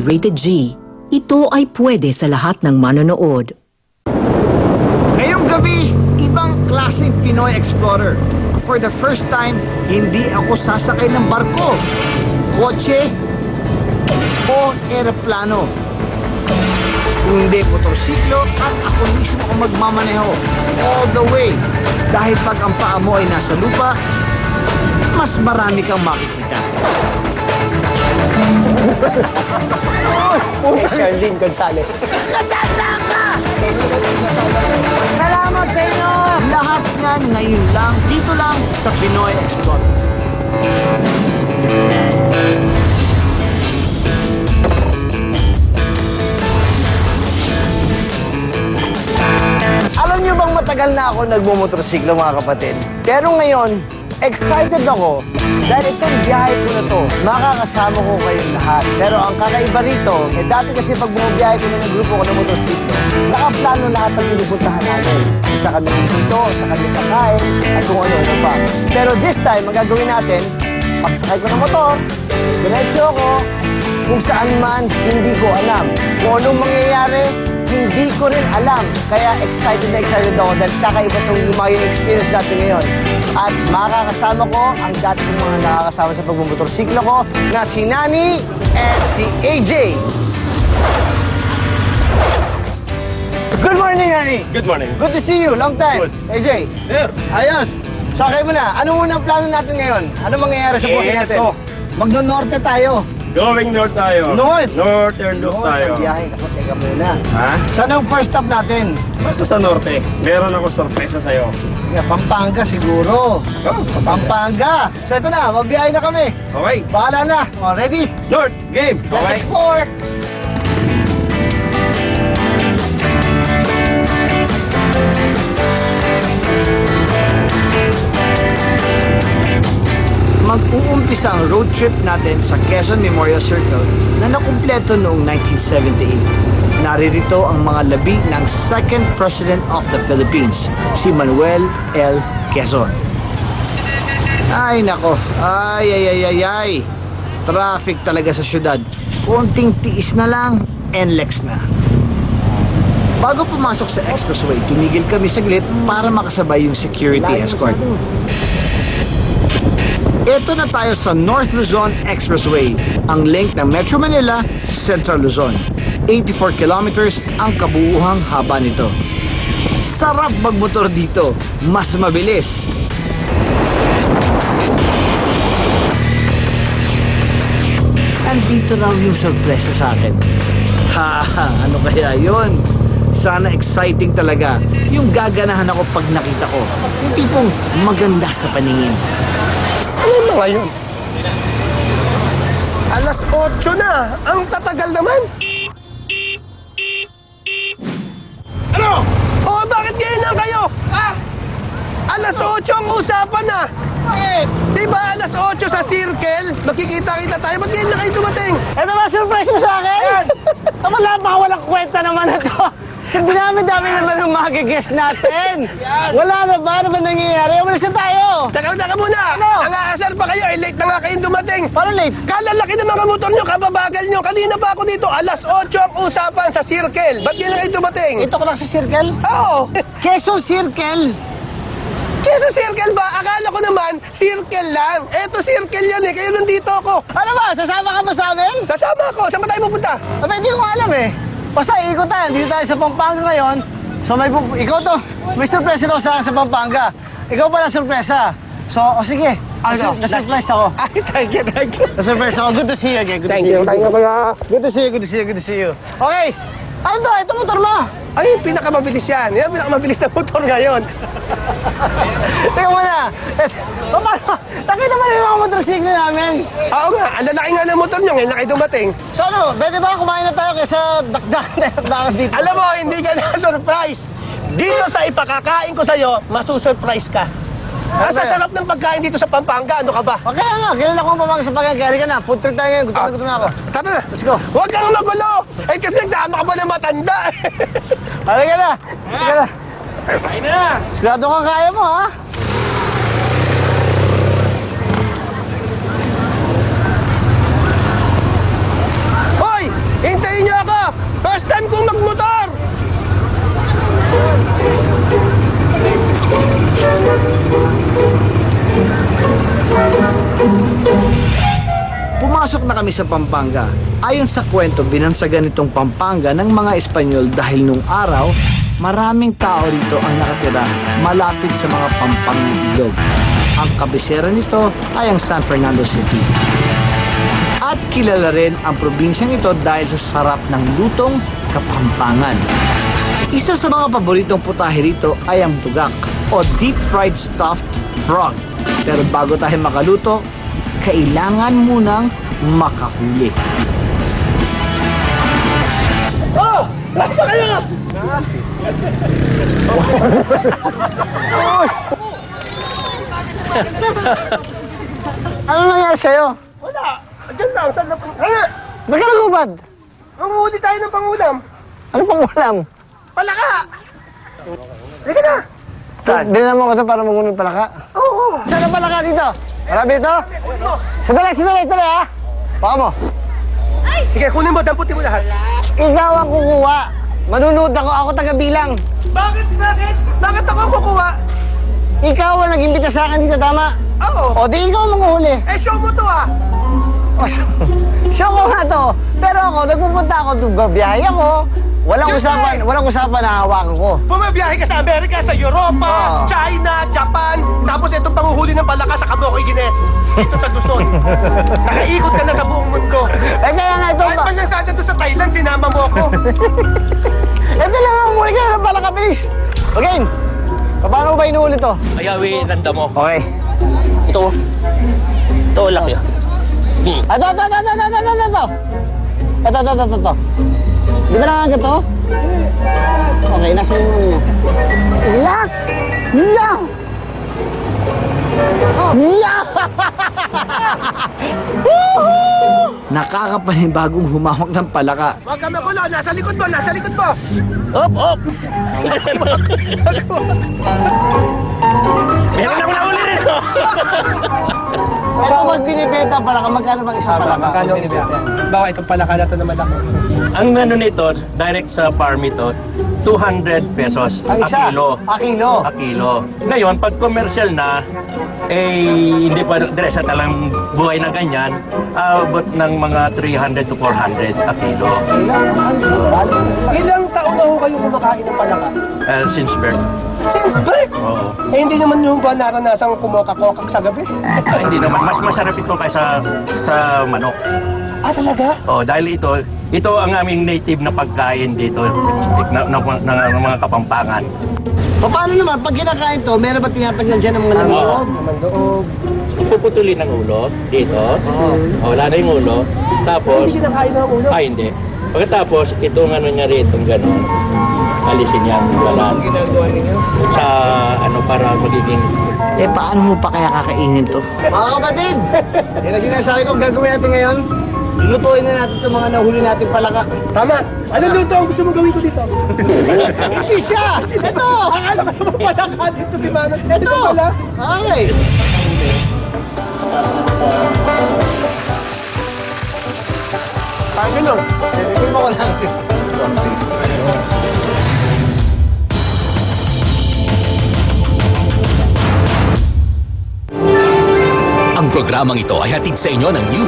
Rated G. Ito ay pwede sa lahat ng manonood. Ngayong gabi, ibang klaseng Pinoy Explorer. For the first time, hindi ako sasakay ng barko, kotse, o eroplano. Kundi motorsiklo at ako mismo ang magmamaneho all the way. Dahil pag ang paa mo ay nasa lupa, mas marami kang makikita. Sherlyn Gonzalez. Salamat sa inyo! Lahat yan ngayon lang, dito lang sa Pinoy Explorer. Alam niyo bang matagal na ako nagmumotorsiklo, mga kapatid? Pero ngayon, excited ako dahil itong biyahe ko na to, makakasama ko kayong lahat. Pero ang kakaiba rito, dati kasi pag bumabiyahe ko na ng grupo ko ng motorsiklo, nakaplano lahat ang pinupuntahan natin. Isa kami dito, sa kami kakain, at kung ano-ano pa. Pero this time, magagawin natin, pagsakay ko ng motor, diretso ako, kung saan man, hindi ko alam. Kung anong mangyayari, hindi ko rin alam. Kaya excited na excited ako dahil kakaiba itong yung mga experience natin ngayon. At makakasama ko ang dati kong mga nakakasama sa pagmumotorsiklo ko na si Nani and si AJ. Good morning, Nani. Good morning. Good to see you. Long time. Good. AJ. Sir. Ayos. Sakay mo na. Ano muna ang plano natin ngayon? Ano mangyayari sa buhay natin? Ito. Magno-norte tayo. Going north tayo. North? Northern loop tayo. Biyahe ka pa. Teka muna. Ha? Saan ang first stop natin? Basta sa norte. Meron ako sorpresa sa'yo. Pampanga siguro. Oh. Pampanga. So ito na, magbiyahe na kami. Okay. Bahala na. O, ready? North. Game. Let's Okay. explore. Mag-uumpisa ang road trip natin sa Quezon Memorial Circle na nakumpleto noong 1978. Naririto ang mga labi ng second President of the Philippines, si Manuel L. Quezon. Ay nako, ay. Traffic talaga sa syudad. Konting tiis na lang, NLEX na. Bago pumasok sa expressway, tumigil kami saglit para makasabay yung security escort. Ito na tayo sa North Luzon Expressway, ang link ng Metro Manila sa Central Luzon. 84 kilometers ang kabuuhang haba nito. Sarap magmotor dito, mas mabilis. Andito raw yung sorpresa sa akin. Ano kaya yun? Sana exciting talaga. Yung gaganahan ako pag nakita ko. Yung tipong maganda sa paningin. Ano na ngayon? Alas 8 na. Ang tatagal naman. Ano? Oh, bakit ganyan na kayo? Alas 8 ang usapan na. Bakit? Diba alas 8 sa circle? Magkikita-kita tayo. Ba't ganyan na kayo dumating? Ito ba surprise mo sa akin? Wala pa, walang kwenta naman na to. Sa dinami-dami naman ng mga guest natin. Wala na ba? Ano ba nangyayari? Umalis na tayo. Teka muna. Ano? Nangaasar pa kayo. Late na nga kayong dumating. Paano late? Kalalaki ng mga motor nyo, kababagal nyo. Kanina pa ako dito. Alas 8 ang usapan sa circle. Ba't ganyan na kayo dumating? Ito ko lang sa circle? Oo. Quezon Circle. Quezon Circle ba? Akala ko naman, circle lang. Eto circle yan eh. Kaya nandito ako. Ano ba? Sasama ka ba sa amin? Sasama ako. Saan ba tayo pupunta? Hindi ko alam eh. Basta ikot tayo. Dito tayo sa Pampanga ngayon. So ikaw to. May surpresa daw sa Pampanga. Ikaw pala surpresa. So, sige. Na-surprise ako. Ay, thank you. Na-surprise ako. Good to see you again. Good to see you. Good to see you. Okay. Ano to? Ito motor mo. Ay, pinakamabilis yan. Yan pinakamabilis na motor ngayon. Teka muna. Nakita mo rin mga motorsiklo namin. Oo nga. Ang lalaki nga ng motor nyo. Ngayon na kayo dumating. So ano, pwede ba kumain na tayo kaysa dakdakan dito? Alam mo, hindi ka na-surprise. Dito sa ipakakain ko sa'yo, masusurprise ka. Ang sasarap ng pagkain dito sa Pampanga, ano ka ba? Kaya nga, kilala ko ang Pampanga sa pagkain. Kaya ka na, food trip tayo ngayon. Gutom na ako. Tara na. Let's go. Huwag kang magulo. Eh, kasi nagdama ka ba ng matanda? Halika na. Kain na! Sigurado kang kaya mo, ha? Hoy! sa Pampanga. Ayon sa kwento, binansagan itong Pampanga ng mga Espanyol dahil nung araw, maraming tao rito ang nakatira malapit sa mga Pampangang ilog. Ang kabisera nito ay ang San Fernando City. At kilala rin ang probinsyang ito dahil sa sarap ng lutong Kapampangan. Isa sa mga paboritong putahe rito ay ang tugak o deep fried stuffed frog. Pero bago tayo makaluto, kailangan munang makahuli. Oh! Bakit ba kayo? Ano nangyari sa'yo? Wala. Diyan lang. Saan na po? Ano? Ba't ka nagubad? Manguhuli tayo ng pangulam. Ano pang ulam? Palaka! Halika na! Dinala mo ko ito para mangunin palaka. Oo! Saan ang palaka dito? Marami ito? Sandali ha? Baka mo. Sige, kunin mo. Damputin mo lahat. Ikaw ang kukuha. Manunood ako taga-bilang. Bakit? Bakit ako ang kukuha? Ikaw ang nag-imbita sa akin dito, tama? Oo. O di ikaw ang manguhuli. Eh, show mo to ah! Show ko nga to. Pero ako, nagpupunta ako, babiyahe ako. Walang usapan na hawakan ko. Bumabiyahe ka sa Amerika, sa Europa, China, Japan, tapos itong panguhuli ng palaka sa Camocoy Guinness. Dito sa Luzon. Nakaikot ka na sa buong mundo. Eh kaya nga ito Kahit ba? man lang sana doon sa Thailand, sinama mo ako. Ito lang ang muli ka ng palaka, bilis. Okay. Paano ba inuuli to? Ayawi, nanda mo. Okay. Ito. Ito, laki. Ito. Di ba nangagat to? Okay, nasa yung ano niya. Yak! Yak! Yak! Nakakapanibagong humawak ng palaka. Huwag ka magulo, nasa likod mo, nasa likod mo. Op, op! Meron ako nahuli rin. Ito pag binibenta palaka, magkano bang isang palaka? Magkano ang isa? Baka itong palaka na ito na malaki. Ang ano nito, direct sa farm ito, 200 pesos Ang a isa? kilo. A kilo? A kilo. Ngayon, pag commercial na, hindi pa dire sa talang buhay na ganyan, abot ng mga 300 to 400 a kilo. Ilang taon na ho kayo kumakain ng palaka? Since birth. Since birth? Oo. Eh, hindi naman yung ba naranasang kumokak-kokak sa gabi? Hindi naman. Mas masarap ito kaysa sa manok. Ah, talaga? Oh, dahil ito ang aming native na pagkain dito ng mga Kapampangan. Paano naman, pag kinakain to, meron ba tinatanggal dyan ng mga lamoob? Puputulin ng ulo dito. Oh, wala na yung ulo. Tapos, Hindi kinakain ng ulo. hindi. Pagkatapos, itong ano niya rito, gano'n, alisin niya ang balat. Sa para magiging... Eh, paano mo pa kaya kakainin to? Mga kapatid, yan ang sinasabi kong gagawin natin ngayon. Lutuin na natin itong mga nahuli natin palaka. Tama. Anong luto ang gusto mong gawin ko dito? Hindi siya! Ito! Akala ko naman palaka dito si Manong. Ito! pala. Okay. Parang gano'n. Tingnan mo ko lang. Ang programang ito ay hatid sa inyo ng New